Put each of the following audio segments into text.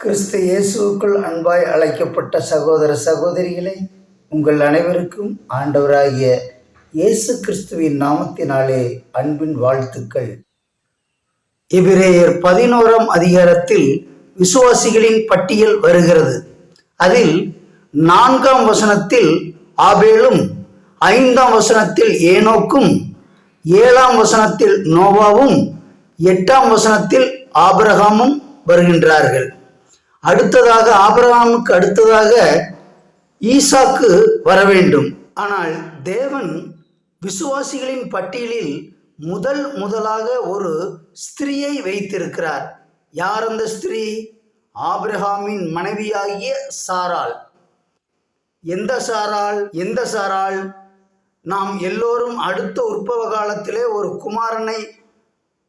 கிறிஸ்து இயேசுவுக்குள் அன்பாய் அழைக்கப்பட்ட சகோதர சகோதரிகளை, உங்கள் அனைவருக்கும் ஆண்டவராகிய இயேசு கிறிஸ்துவின் நாமத்தினாலே அன்பின் வாழ்த்துக்கள். எபிரேயர் 11ஆம் அதிகாரத்தில் விசுவாசிகளின் பட்டியல் வருகிறது. அதில் 4ஆம் வசனத்தில் ஆபேலும், 5ஆம் வசனத்தில் ஏனோக்கும், 7ஆம் வசனத்தில் நோவாவும், 8ஆம் வசனத்தில் ஆபிரகாமும் வருகின்றார்கள். அடுத்ததாக ஆபிரகாமுக்கு அடுத்ததாக ஈசாக்கு வர வேண்டும். ஆனால் தேவன் விசுவாசிகளின் பட்டியலில் முதலாக ஒரு ஸ்திரீயை வைத்திருக்கிறார். யார் அந்த ஸ்திரீ? ஆபிரகாமின் மனைவியாகிய சாராள். எந்த சாராள்? நாம் எல்லோரும் அடுத்த உற்பவ காலத்திலே ஒரு குமாரனை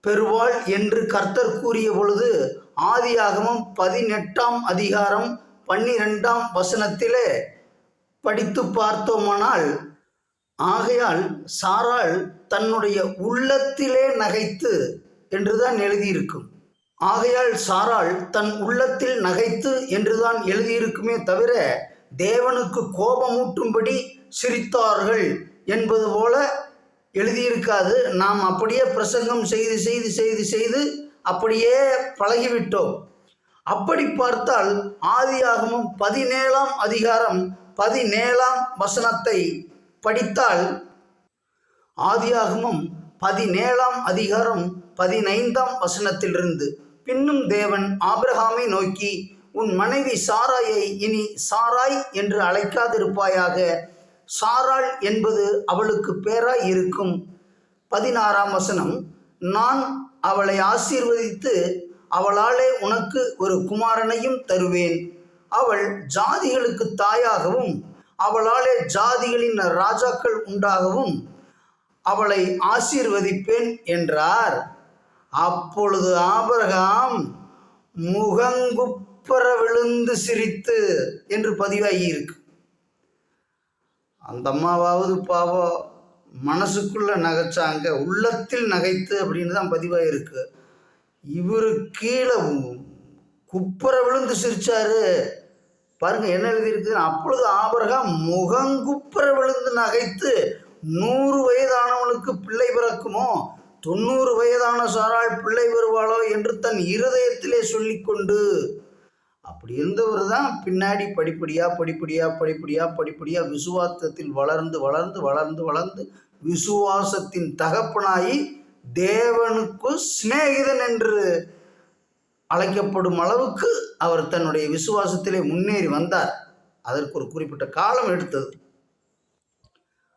பெறுவாள் என்று கர்த்தர் கூறிய பொழுது ஆதியாகமம் 18ஆம் அதிகாரம் 12ஆம் வசனத்திலே படித்து பார்த்தோமானால், ஆகையால் சாராள் தன்னுடைய உள்ளத்திலே நகைத்து என்றுதான் எழுதியிருக்கும். ஆகையால் சாராள் தன் உள்ளத்தில் நகைத்து என்றுதான் எழுதியிருக்குமே தவிர தேவனுக்கு கோபமூட்டும்படி சிரித்தார்கள் என்பது போல எழுதியிருக்காது. நாம் அப்படியே பிரசங்கம் செய்து அப்படியே பழகிவிட்டோம். அப்படி பார்த்தால் ஆதியாகமம் 17ஆம் அதிகாரம் 17ஆம் வசனத்தை படித்தால், ஆதியாகமம் 17ஆம் அதிகாரம் 15ஆம் வசனத்திலிருந்து, பின்னும் தேவன் ஆபிரகாமை நோக்கி, உன் மனைவி சாராயை இனி சாராய் என்று அழைக்காதிருப்பாயாக, சாராள் என்பது அவளுக்கு பேராய் இருக்கும். 16ஆம் வசனம், நான் அவளை ஆசீர்வதித்து அவளாலே உனக்கு ஒரு குமாரனையும் தருவேன், அவள் ஜாதிகளுக்கு தாயாகவும் அவளாலே ஜாதிகளின் ராஜாக்கள் உண்டாகவும் அவளை ஆசீர்வதிப்பேன் என்றார். அப்பொழுது ஆபிரகாம் முகங்குப்புற விழுந்து சிரித்து என்று பதிவாகியிருக்கு. அந்த அம்மாவாவது பாவம் மனசுக்குள்ள நகைச்சாங்க, உள்ளத்தில் நகைத்து அப்படின்னு தான் பதிவாயிருக்கு. இவரு கீழே குப்புற விழுந்து சிரிச்சாரு. பாருங்க என்ன எழுதியிருக்கு. அப்பொழுது ஆபிரகாம் முகங்குப்புற விழுந்து நகைத்து, 100 வயதானவனுக்கு பிள்ளை பிறக்குமோ, 90 வயதான சாராள் பிள்ளை பெறுவாளோ என்று தன் இருதயத்திலே சொல்லிக்கொண்டு, அப்படி இருந்தவர் தான் பின்னாடி படிப்படியா விசுவாசத்தில் வளர்ந்து விசுவாசத்தின் தகப்பனாயி தேவனுக்கு சிநேகிதன் என்று அழைக்கப்படும் அளவுக்கு அவர் தன்னுடைய விசுவாசத்திலே முன்னேறி வந்தார். அதற்கு ஒரு குறிப்பிட்ட காலம் எடுத்தது.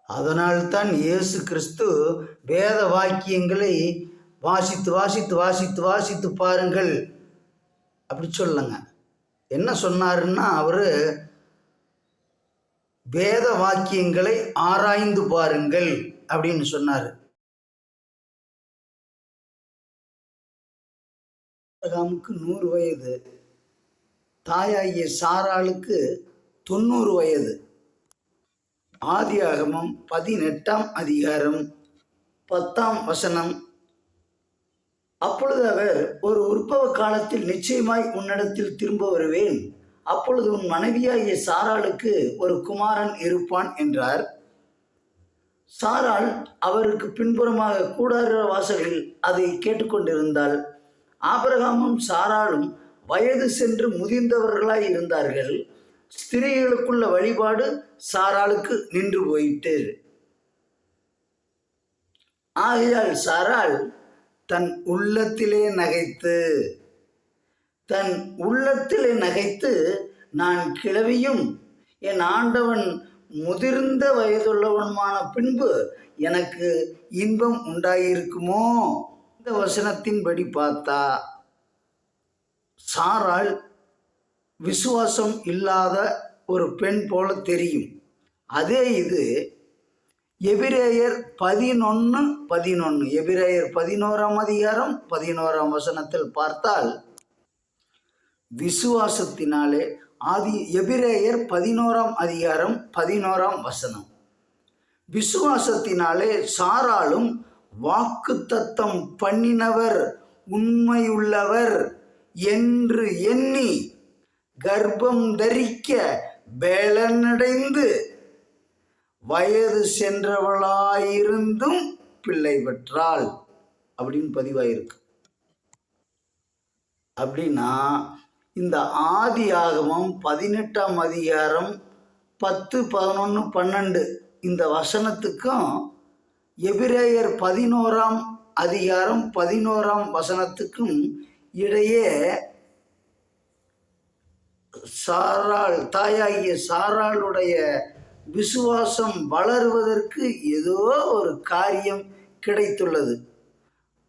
அதனால்தான் இயேசு கிறிஸ்து வேத வாக்கியங்களை வாசித்து பாருங்கள் அப்படி சொல்லுங்க. என்ன சொன்னாருன்னா, அவர் வேத வாக்கியங்களை ஆராய்ந்து பாருங்கள் அப்படின்னு சொன்னார். ஆபிரகாமுக்கு 100 வயது, தாயாகிய சாராளுக்கு 90 வயது. ஆதியாகமம் 18ஆம் அதிகாரம் 10ஆம் வசனம், அப்பொழுது அவர், ஒரு உற்பவ காலத்தில் நிச்சயமாய் உன்னிடத்தில் திரும்ப வருவேன், அப்பொழுது உன் மனைவியாகிய சாராளுக்கு ஒரு குமாரன் இருப்பான் என்றார். சாராள் அவருக்கு பின்புறமாக கூடார வாசலில் அதை கேட்டுக்கொண்டிருந்தாள். ஆபிரகாமும் சாராளும் வயது சென்று முதிர்ந்தவர்களாய் இருந்தார்கள். ஸ்திரீகளுக்குள்ள வழிபாடு சாராளுக்கு நின்று போயிட்டு. ஆகையால் சாராள் தன் உள்ளத்திலே நகைத்து, நான் கிழவியும் என் ஆண்டவன் முதிர்ந்த வயதுள்ளவனுமான பின்பு எனக்கு இன்பம் உண்டாயிருக்குமோ. இந்த வசனத்தின்படி பார்த்தா சாராள் விசுவாசம் இல்லாத ஒரு பெண் போல தெரியும். அதே இது எபிரேயர் 11 எபிரேயர் 11ஆம் அதிகாரம் 11ஆம் வசனத்தில் பார்த்தால், விசுவாசத்தினாலே எபிரேயர் 11ஆம் அதிகாரம் 11ஆம் வசனம், விசுவாசத்தினாலே சாராளும் வாக்குத்தத்தம் பண்ணினவர் உண்மையுள்ளவர் என்று எண்ணி கர்ப்பம் தரிக்க பேலனடைந்து வயது சென்றவளாயிருந்தும் பிள்ளை பெற்றாள் அப்படின்னு பதிவாயிருக்கு. அப்படின்னா இந்த ஆதி ஆகமம் 18ஆம் அதிகாரம் 10, 11, 12 இந்த வசனத்துக்கும் எபிரேயர் 11ஆம் அதிகாரம் 11ஆம் வசனத்துக்கும் இடையே தாயாகிய சாராளுடைய விசுவாசம் வளருவதற்கு ஏதோ ஒரு காரியம் கிடைத்துள்ளது.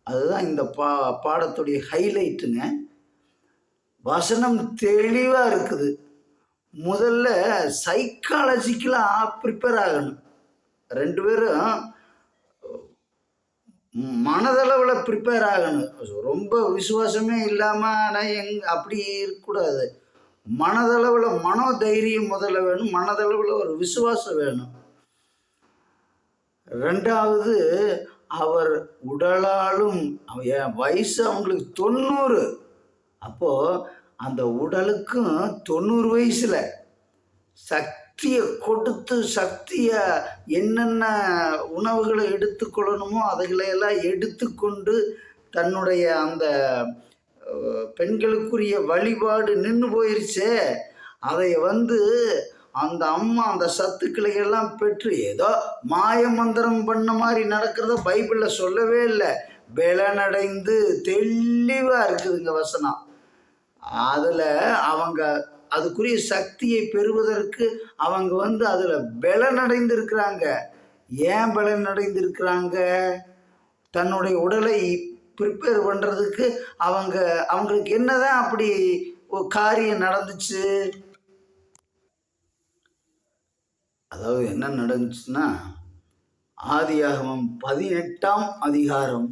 அதுதான் இந்த பாடத்துடைய ஹைலைட்டுங்க. வசனம் தெளிவாக இருக்குது. முதல்ல சைக்காலஜிக்கலாக ப்ரிப்பேர் ஆகணும். 2 பேரும் மனதளவில் ப்ரிப்பேர் ஆகணும். ரொம்ப விசுவாசமே இல்லாமல் அப்படி இருக்கக்கூடாது. மனதளவில் மனோதைரியம் முதல்ல வேணும். மனதளவில் ஒரு விசுவாசம் வேணும். 2வது அவர் உடலாலும் வயசு அவங்களுக்கு 90. அப்போது அந்த உடலுக்கும் 90 வயசில் சக்தியை கொடுத்து சக்தியை என்னென்ன உணவுகளை எடுத்துக்கொள்ளணுமோ அதைகளையெல்லாம் எடுத்துக்கொண்டு தன்னுடைய அந்த பெண்களுக்குரிய வழிபாடு நின்று போயிருச்சே, அதை அந்த அம்மா அந்த சத்துக்களை எல்லாம் பெற்று ஏதோ மாய மந்திரம் பண்ண மாதிரி நடக்கிறத பைபிளில் சொல்லவே இல்லை. பலனடைந்து தெளிவாக இருக்குதுங்க வசனம். அதில் அவங்க அதுக்குரிய சக்தியை பெறுவதற்கு அவங்க அதில் பலனடைந்திருக்கிறாங்க. ஏன் பலனடைந்திருக்கிறாங்க? தன்னுடைய உடலை ப்ரிப்பேர் பண்ணுறதுக்கு அவங்களுக்கு என்னதான் அப்படி ஒரு காரியம் நடந்துச்சு. அதாவது என்ன நடந்துச்சுன்னா, ஆதியாகமம் 18ஆம் அதிகாரம்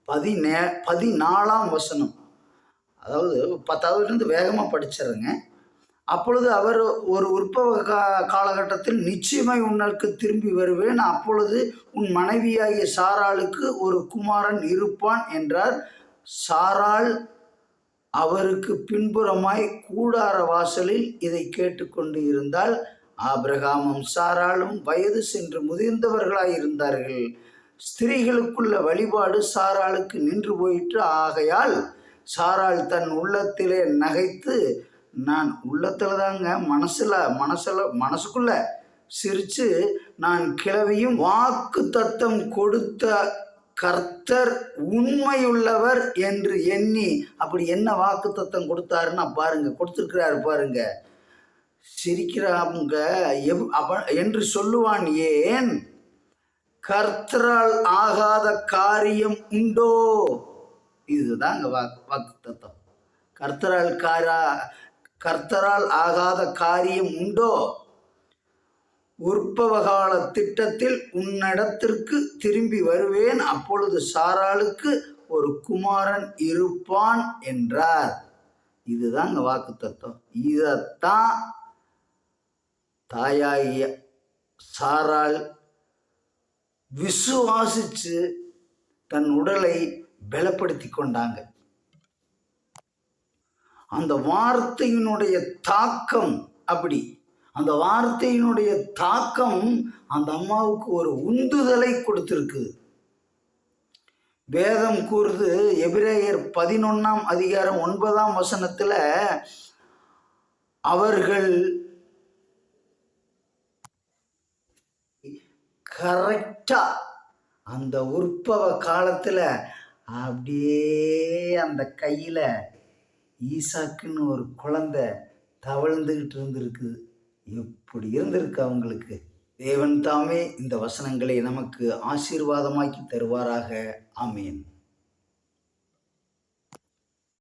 14ஆம் வசனம். அதாவது 10வதுலேருந்து வேகமாக படிச்சிருங்க. அப்பொழுது அவர் ஒரு உற்பவ காலகட்டத்தில் நிச்சயமாய் உன்னுக்கு திரும்பி வருவேன், அப்பொழுது உன் மனைவியாகிய சாராளுக்கு ஒரு குமாரன் இருப்பான் என்றார். சாராள் அவருக்கு பின்புறமாய் கூடார வாசலில் இதை கேட்டுக்கொண்டு இருந்தால், ஆபிரகாமும் சாராளும் வயது சென்று முதிர்ந்தவர்களாய் இருந்தார்கள். ஸ்திரீகளுக்குள்ள வழிபாடு சாராளுக்கு நின்று போயிற்று. ஆகையால் சாராள் தன் உள்ளத்திலே நகைத்து, நான் உள்ளத்தில் தாங்க மனசுக்குள்ள சிரிச்சு, நான் கிழவியும் வாக்கு தத்தம் கொடுத்த கர்த்தர் உண்மையுள்ளவர் என்று எண்ணி. அப்படி என்ன வாக்கு தத்தம் கொடுத்தாருன்னா பாருங்க, கொடுத்துருக்கிறாரு பாருங்க. சிரிக்கிறாங்க என்று சொல்லுவான், ஏன் கர்த்தரால் ஆகாத காரியம் உண்டோ? இதுதாங்க வாக்கு தத்தம். கர்த்தரால் ஆகாத காரியம் உண்டோ? உற்பவகால திட்டத்தில் உன்னிடத்திற்கு திரும்பி வருவேன், அப்பொழுது சாராளுக்கு ஒரு குமாரன் இருப்பான் என்றார். இதுதாங்க வாக்கு தத்துவம். இதைத்தான் தாயாகிய சாராள் விசுவாசிச்சு தன் உடலை பலப்படுத்தி கொண்டாங்க. அந்த வார்த்தையினுடைய தாக்கம் அப்படி. அந்த வார்த்தையினுடைய தாக்கம் அந்த அம்மாவுக்கு ஒரு உந்துதலை கொடுத்திருக்கு. வேதம் கூறுது, எபிரேயர் 11ஆம் அதிகாரம் 9ஆம் வசனத்துல, அவர்கள் கரெக்டா அந்த உற்பவ காலத்துல அப்படியே அந்த கையில ஈசாக்குன்னு ஒரு குழந்தை தவழ்ந்துகிட்டு இருந்திருக்கு. எப்படி இருந்திருக்கு அவங்களுக்கு. தேவன் தாமே இந்த வசனங்களை நமக்கு ஆசீர்வாதமாக்கி தருவாராக. ஆமேன்.